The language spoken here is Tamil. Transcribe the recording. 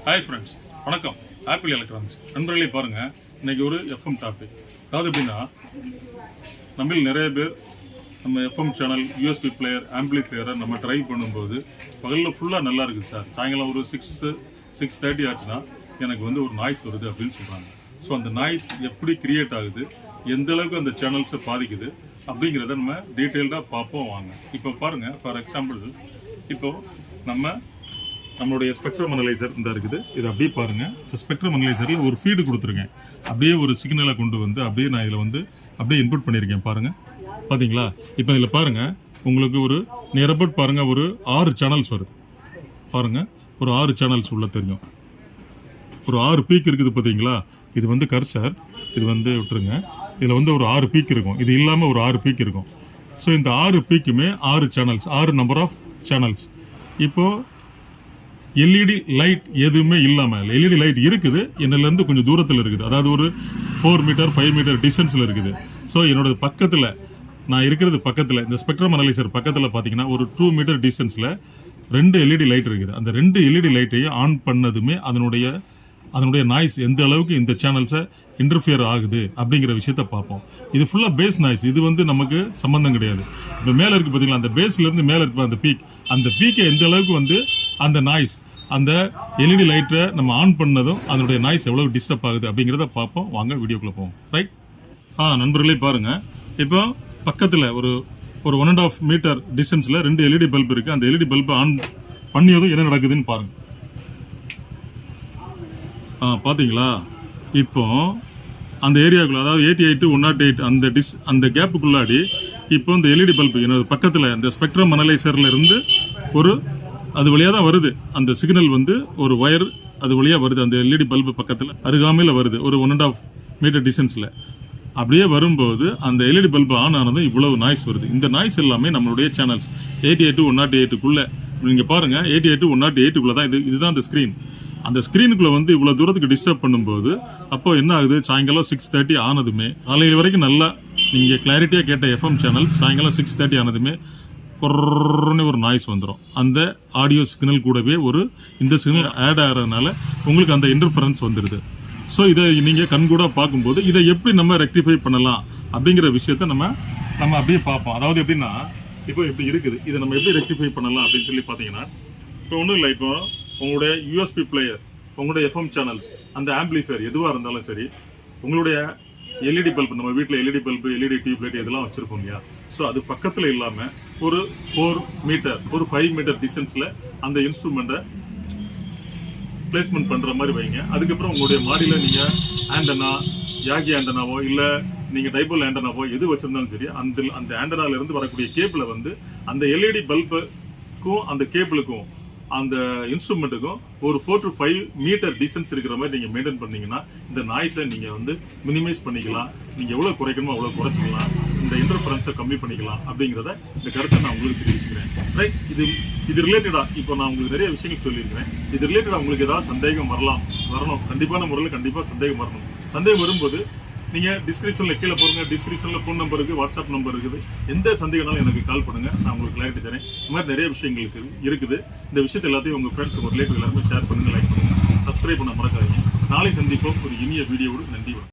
ஹாய் ஃப்ரெண்ட்ஸ், வணக்கம். ஆப்பிள் எலக்ட்ரானிக்ஸ் நண்பர்களே, பாருங்கள், இன்றைக்கி ஒரு எஃப்எம் டாபிக். அதாவது எப்படின்னா, நம்மள நிறைய பேர் நம்ம எஃப்எம் சேனல், யூஎஸ்பி பிளேயர், ஆம்பிளிஃபையரை நம்ம ட்ரை பண்ணும்போது பகலில் ஃபுல்லாக நல்லா இருக்குது சார், சாயங்காலம் ஒரு 6:30 ஆச்சுன்னா எனக்கு ஒரு நாய்ஸ் வருது அப்படின்னு சொல்கிறாங்க. ஸோ அந்த நாய்ஸ் எப்படி கிரியேட் ஆகுது, எந்த அளவுக்கு அந்த சேனல்ஸை பாதிக்குது அப்படிங்கிறத நம்ம டீட்டெயில்டாக பார்ப்போம் வாங்க. இப்போ பாருங்கள், ஃபார் எக்ஸாம்பிள், இப்போது நம்மளுடைய ஸ்பெக்ட்ரம் அனலைசர் இந்த இருக்குது. இது அப்படியே பாருங்கள், ஸ்பெக்ட்ரம் அனலைசரில் ஒரு ஃபீடு கொடுத்துருக்கேன். அப்படியே ஒரு சிக்னலை கொண்டு வந்து அப்படியே நான் இதில் அப்படியே இன்புட் பண்ணியிருக்கேன். பாருங்கள், பார்த்தீங்களா? இப்போ இதில் பாருங்கள், உங்களுக்கு ஒரு நியர்அபவுட் பாருங்கள், ஒரு 6 சேனல்ஸ் வருது. பாருங்கள், ஒரு 6 சேனல்ஸ் உள்ள தெரியும். ஒரு 6 பீக் இருக்குது பார்த்தீங்களா? இது கர்சர், இது விட்டுருங்க. இதில் ஒரு 6 பீக் இருக்கும். இது இல்லாமல் ஒரு 6 பீக் இருக்கும். ஸோ இந்த 6 பீக்குமே 6 சேனல்ஸ், 6 நம்பர் ஆஃப் சேனல்ஸ். இப்போது எல்இடி லைட் எதுவுமே இல்லாமல், எல்இடி லைட் இருக்குது, என்னிலேருந்து கொஞ்சம் தூரத்தில் இருக்குது. அதாவது ஒரு 4 மீட்டர் 5 மீட்டர் டிஸ்டன்ஸில் இருக்குது. ஸோ என்னோட பக்கத்தில், நான் இருக்கிறது பக்கத்தில், இந்த ஸ்பெக்ட்ரம் அனலைசர் பக்கத்தில் பார்த்தீங்கன்னா ஒரு 2 மீட்டர் டிஸ்டன்ஸில் 2 எல்இடி லைட் இருக்குது. அந்த 2 எல்இடி லைட்டையும் ஆன் பண்ணதுமே அதனுடைய நாய்ஸ் எந்த அளவுக்கு இந்த சேனல்ஸை இன்டர்ஃபியர் ஆகுது அப்படிங்கிற விஷயத்த பார்ப்போம். இது ஃபுல்லாக பேஸ் நாய்ஸ். இது நமக்கு சம்பந்தம் கிடையாது. இப்போ மேலே இருக்குது பார்த்தீங்களா, அந்த பேஸ்லேருந்து மேலே இருக்க அந்த பீக்கை எந்த அளவுக்கு அந்த நாய்ஸ், அந்த எல்இடி லைட்டை நம்ம ஆன் பண்ணதும் அதனுடைய நாய்ஸ் எவ்வளவு டிஸ்டர்ப் ஆகுது அப்படிங்கிறத பார்ப்போம். வாங்க வீடியோக்குள்ளே போவோம். ரைட்? நண்பர்களே பாருங்கள், இப்போ பக்கத்தில் ஒரு 1.5 மீட்டர் டிஸ்டன்ஸில் 2 எல்இடி பல்ப் இருக்குது. அந்த எல்இடி பல்பை ஆன் பண்ணியதும் என்ன நடக்குதுன்னு பாருங்கள். பார்த்தீங்களா? இப்போ அந்த ஏரியாவுக்குள்ள, அதாவது 88 108 அந்த கேப்புக்குள்ளாடி இப்போ இந்த எல்இடி பல்பு என்னோட பக்கத்தில் இந்த ஸ்பெக்ட்ரம் அனலைசரில் இருந்து அது வழியாக தான் வருது. அந்த சிக்னல் ஒரு வயர் அது வழியாக வருது. அந்த எல்இடி பல்பு பக்கத்தில் அருகாமையில் வருது, ஒரு 1.5 மீட்டர் டிஸ்டன்ஸில். அப்படியே வரும்போது அந்த எல்இடி பல்பு ஆன் ஆனதும் இவ்வளவு நாய்ஸ் வருது. இந்த நாய்ஸ் எல்லாமே நம்மளுடைய சேனல்ஸ் 88 108க்குள்ளே நீங்கள் பாருங்கள், 88 108க்குள்ளே தான் இதுதான் அந்த ஸ்க்ரீன். அந்த ஸ்க்ரீனுக்குள்ளே இவ்வளோ தூரத்துக்கு டிஸ்டர்ப் பண்ணும்போது அப்போ என்ன ஆகுது, சாயங்காலம் 6:30 ஆனதுமே, காலையில் வரைக்கும் நல்லா நீங்கள் கிளாரிட்டியாக கேட்ட எஃப்எம் சேனல் சாயங்காலம் 6:30 ஆனதுமே ஒரு நாய்ஸ் வந்துடும். அந்த ஆடியோ சிக்னல் கூடவே இந்த சிக்னல் ஆட் ஆகிறதுனால உங்களுக்கு அந்த இன்டர்ஃபரன்ஸ் வந்துடுது. ஸோ இதை நீங்கள் கண்கூட பார்க்கும்போது இதை எப்படி நம்ம ரெக்டிஃபை பண்ணலாம் அப்படிங்கிற விஷயத்த நம்ம அப்படியே பார்ப்போம். அதாவது எப்படின்னா, இப்போ எப்படி இருக்குது, இதை நம்ம எப்படி ரெக்டிஃபை பண்ணலாம் அப்படின்னு சொல்லி பார்த்தீங்கன்னா, இப்போ ஒன்றும் இல்லை, இப்போ உங்களுடைய யூஎஸ்பி பிளேயர், உங்களுடைய எஃப்எம் சேனல்ஸ், அந்த ஆம்பிளிஃபையர் எதுவாக இருந்தாலும் சரி, உங்களுடைய எல்இடி பல்ப், நம்ம வீட்டில் LED bulb, LED tube light இதெல்லாம் வச்சுருப்போம் இல்லையா? ஸோ அது பக்கத்தில் இல்லாமல் ஒரு 4 மீட்டர், ஒரு 5 மீட்டர் டிஸ்டன்ஸில் அந்த இன்ஸ்ட்ருமெண்ட்டை பிளேஸ்மெண்ட் பண்ணுற மாதிரி வைங்க. அதுக்கப்புறம் உங்களுடைய மாடியில் நீங்கள் ஆண்டனா, யாகி ஆண்டனாவோ இல்லை நீங்கள் டைபோல் ஆண்டனாவோ எது வச்சுருந்தாலும் சரி, அந்த ஆண்டனாவிலேருந்து வரக்கூடிய கேபிளை அந்த எல்இடி பல்புக்கும் அந்த கேபிளுக்கும் அந்த இன்ஸ்ட்ருமெண்ட்டுக்கும் ஒரு 4 to 5 மீட்டர் டிஸ்டன்ஸ் இருக்கிற மாதிரி நீங்கள் மெயின்டைன் பண்ணீங்கன்னா இந்த நாய்ஸை நீங்கள் மினிமைஸ் பண்ணிக்கலாம். நீங்கள் எவ்வளோ குறைக்கணுமோ அவ்வளோ குறைச்சிக்கலாம். இந்த இன்டர்ஃபரன்ஸை கம்மி பண்ணிக்கலாம். அப்படிங்கிறத இந்த கருத்தை நான் உங்களுக்கு தெரிவிச்சுக்கிறேன். ரைட்? இது ரிலேட்டடாக இப்போ நான் உங்களுக்கு நிறைய விஷயங்கள் சொல்லியிருக்கிறேன். இது ரிலேட்டடாக உங்களுக்கு ஏதாவது சந்தேகம் வரணும். கண்டிப்பான முறையில் கண்டிப்பாக சந்தேகம் வரணும். சந்தேகம் வரும்போது நீங்கள் டிஸ்கிரிப்ஷனில் கீழே போடுங்க. டிஸ்கிரிப்ஷனில் ஃபோன் நம்பர் இருக்குது, வாட்ஸ்அப் நம்பர் இருக்குது. எந்த சந்தேகம்னாலும் எனக்கு கால் பண்ணுங்கள், நான் உங்களுக்கு கிளாரிட்டி தரேன். இந்த மாதிரி நிறைய விஷயங்களுக்கு இருக்குது. இந்த விஷயத்தை எல்லாத்தையும் உங்கள் ஃப்ரெண்ட்ஸ், உங்கள் ரிலேட்டிவ் எல்லாருமே ஷேர் பண்ணுங்கள், லைக் பண்ணுங்கள், சப்ஸ்கிரைப் பண்ண மறக்காதீங்க. நாளை சந்திப்போம் ஒரு இனிய வீடியோவோடு. நன்றி.